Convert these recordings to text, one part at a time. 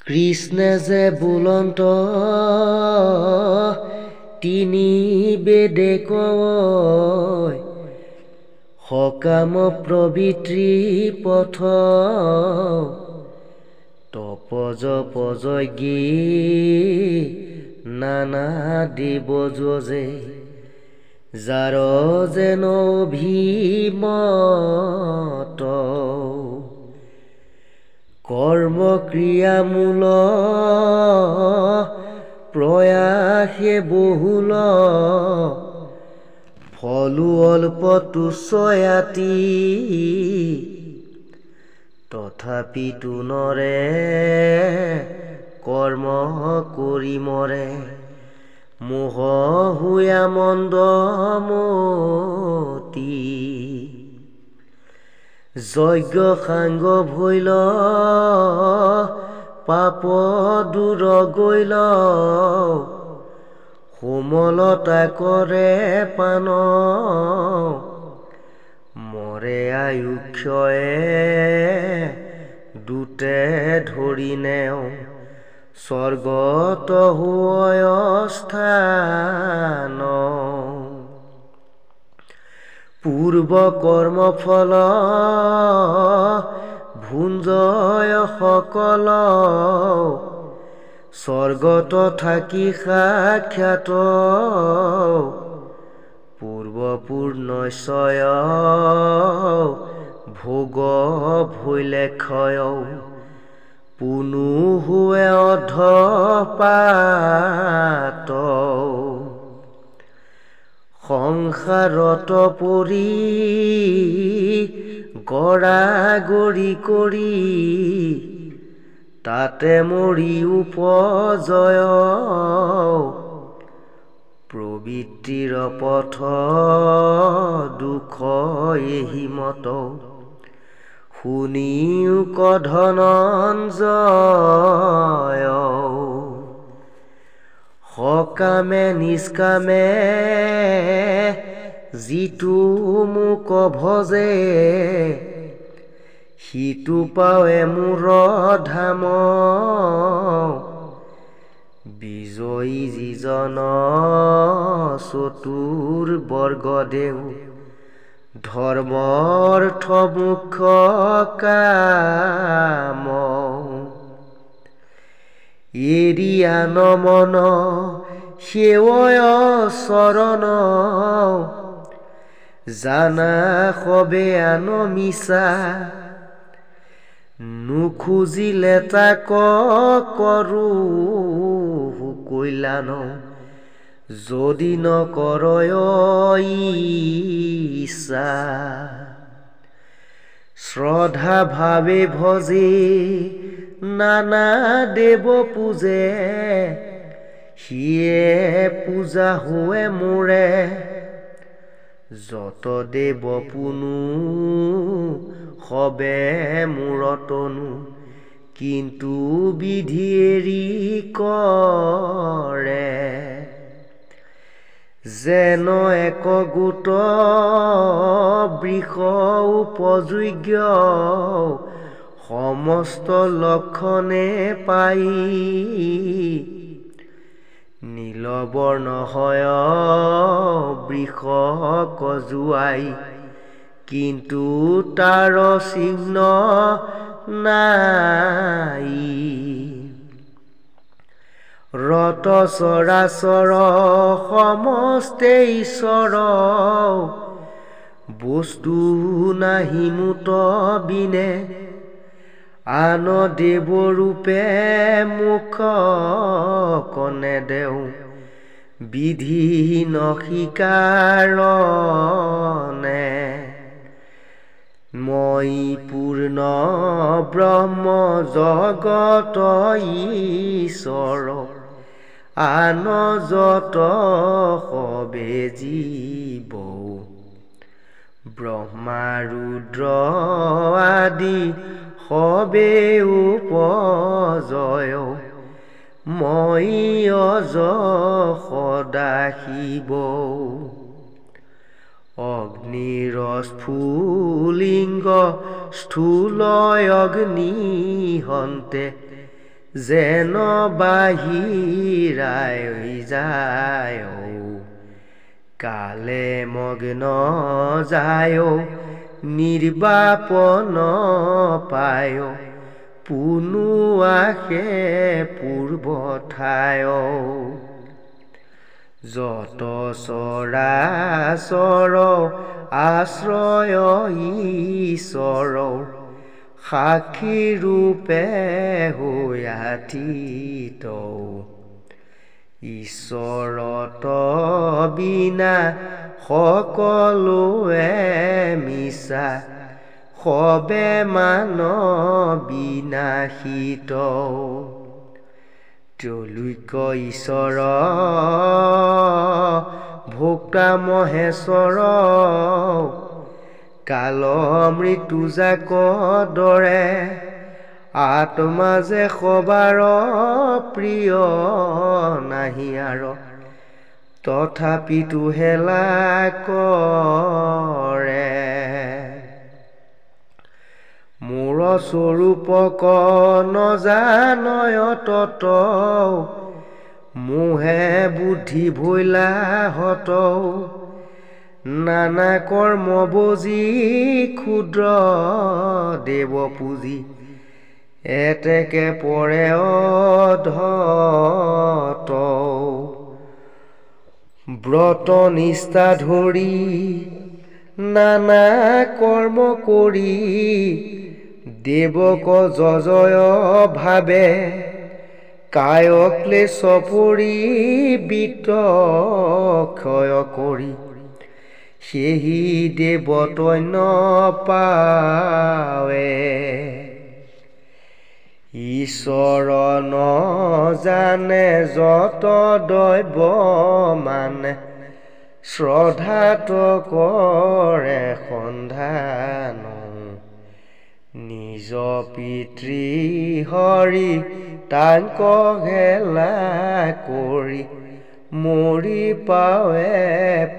কৃষ্ণে যে বুলন্ত তিনি বেদে কয় সকাম প্ৰবৃত্তি পথ তপজ পজগী নানা দেৱ যজে যাৰ যেন অভিমত কৰ্ম ক্ৰিয়ামূল প্ৰয়াসে বহুল ফলু অল্প তুচ্ছয়াতি তথাপি তুনৰে কৰ্ম কৰি মৰে মোহ হুয়া মন্দমতি যজ্ঞ সাংগ ভৈল পাপ দূৰ গৈল কোমলতা কৰে পান মৰে আয়ুক্ষয়ে দুটে ধৰি নেও স্বৰ্গত হয় স্থান পূৰ্ব কৰ্ম ফল ভুঞ্জয় সকল স্বৰ্গত থাকি সাক্ষাৎ পূৰ্ব পূৰ্ণশয় ভোগ ভৈলে ক্ষয় পুনু হুৱে অধপাত সংসাৰত পৰি গৰাগৰি কৰি তাতে মৰি উপজয় প্ৰবৃত্তিৰ পথ দুখ এহি মত শুনিও ধনঞ্জয় সকামে নিষ্কামে যিটো মোক ভজে সিটো পাৱে মোৰ ধাম বিজয়ী যিজন চতুৰ বৰ্গ দেও ধৰ্মৰ্থ মুখ্য কাম এৰি আন মন সেৱয় চৰণ জানা সবে আন মিছা নুখুজিলে তাক কৰো কল্যাণ যদি নকৰয় ইচ্ছা শ্ৰদ্ধা ভাৱে ভজে নানা দেৱ পূজে সিয়ে পূজা হোৱে মোৰে যত দেৱ পুনু সবে মূৰতনু কিন্তু বিধি এৰি কৰে যেন এক গোট বৃষ উপযোগ্য সমস্ত লক্ষণে পাই নীলবৰ্ণ হয় বৃষ কজুৱাই কিন্তু তাৰ চিহ্ন নাই ৰত চৰাচৰ সমস্তে ঈশ্বৰ বস্তু নাহি মুত বিনে আন দেৱ ৰূপে মুখ কনে দেও বিধি নশিকাৰণে মই পূৰ্ণ ব্ৰহ্ম জগত ঈশ্বৰ আন যত সবে জীৱ ব্ৰহ্মা ৰুদ্ৰ আদি সবে উপজয় মই অজ সদা শিৱ অগ্নিৰস্ফুলিংগ স্থূলয় অগ্নি হন্তে যেন বাহিৰাই যায় কালে মগ্ন যায় নিৰ্বাপন পায় পুনু আহে পূৰ্ব ঠায় যত চৰাচৰ আশ্ৰয় ঈশ্বৰ সাক্ষী ৰূপে হৈয়াথিত ঈশ্বৰত বিনা সকলোৱে মিছা সবে মান বিনাশিত ত্ৰৈলোক্য ঈশ্বৰ ভোক্তা মহেশ্বৰ কাল মৃত্যু যাক দৰে আত্মা যে সবাৰ প্ৰিয় নাহি আৰু তথাপিতো হেলা কৰে মোৰ স্বৰূপক নজানয় তত মোহে বুদ্ধি ভৈলা হত নানা কৰ্ম বজি ক্ষুদ্ৰ দেৱ পূজি এতেকে পৰে অধত ব্ৰত নিষ্ঠা ধৰি নানা কৰ্ম কৰি দেৱক জয় ভাবে কায় ক্লেশ পৰি বিত্ত ক্ষয় কৰি সেহি দেৱতন্য পাৱে ঈশ্বৰ নজানে যত দৈৱ মানে শ্ৰদ্ধাত কৰে সন্ধান নিজ পিতৃ হৰি তাংক হেলা কৰি মৰি পাৱে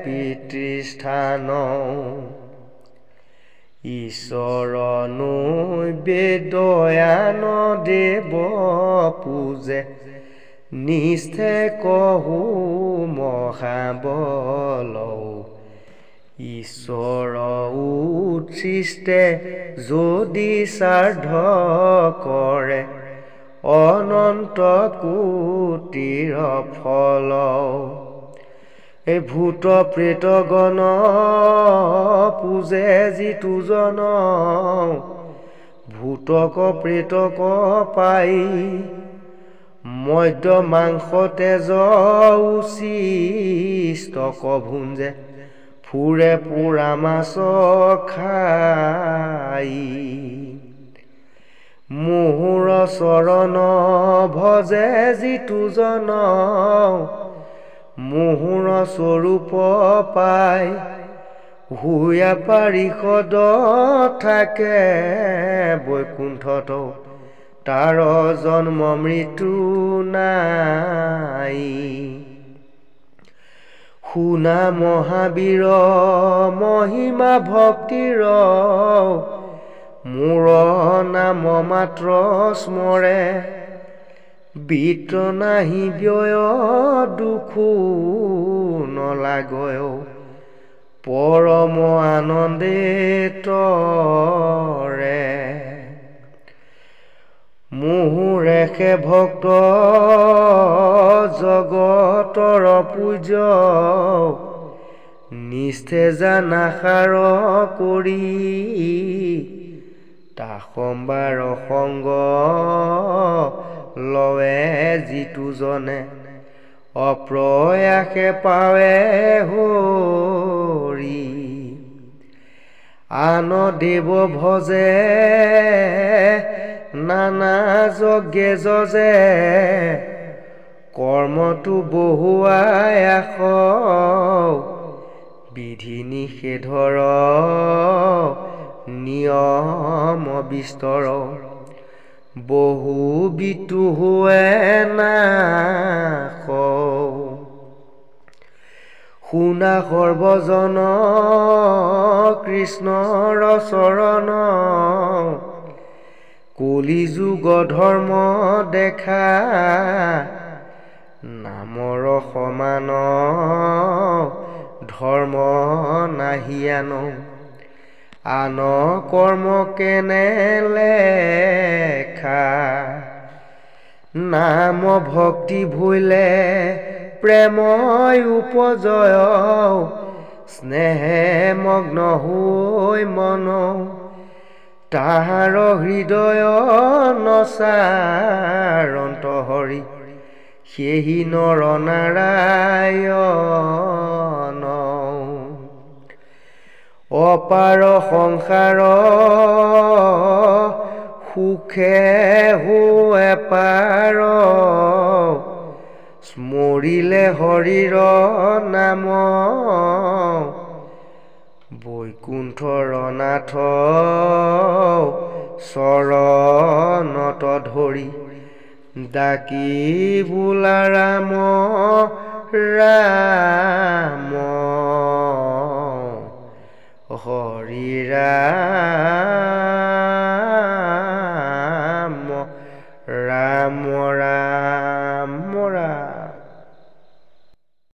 পিতৃস্থান ঈশ্বৰ নৈবেদয়ান দেৱ পূজে নিষ্ঠে কহু মহাবল ঈশ্বৰ উৎসৃষ্টে যদি শ্ৰাদ্ধ কৰে অনন্ত কোটিৰ ফল এই ভূত প্ৰেতগণ পূজে যিটো জন ভূতক প্ৰেতক পাই মধ্য মাংস তেজ উচিষ্টক ভুঞ্জে ফুৰে পুৰা মাছ খাই মোহৰ চৰণ ভজে যিটো জন মোহৰ স্বৰূপ পাই হুয়া পাৰিষদ থাকে বৈকুণ্ঠত তাৰ জন্ম মৃত্যু নাই শুনা মহাবীৰ মহিমা ভক্তিৰ মোৰ নাম মাত্ৰ স্মৰে বিত্ত নাহি ব্যয় দুখো নলাগয় পৰম আনন্দিতৰে মুহুৰেখে ভক্ত জগতৰ পূজ্য নিষ্ঠে জানাসাৰ কৰি তা সম্বাৰ সংগ লৱে যিটো জনে অপ্ৰয়াসে পাৱে হৰি আন দেৱ ভজে নানা যজ্ঞে যজে কৰ্মটো বহুৱাই আস বিধি নিষেধৰ নিয়ম বিস্তৰ বহু বিতু হোৱে নাশ শুনা সৰ্বজন কৃষ্ণৰ চৰণ কলিযুগ ধৰ্ম দেখা নামৰ সমান ধৰ্ম নাহিয়ান আন কৰ্ম কেনে লেখা নাম ভক্তি ভুলে প্ৰেময় উপজয় স্নেহে মগ্ন হৈ মন তাহাৰ হৃদয় নচাৰন্ত হৰি সেহি নৰ নাৰায়ণ অপাৰ সংসাৰ সুখে হৈ পাৰ স্মৰিলে হৰিৰ নাম বৈকুণ্ঠৰ নাথ চৰণত ধৰি ডাকি বোলা ৰাম ৰাম হৰি ৰাম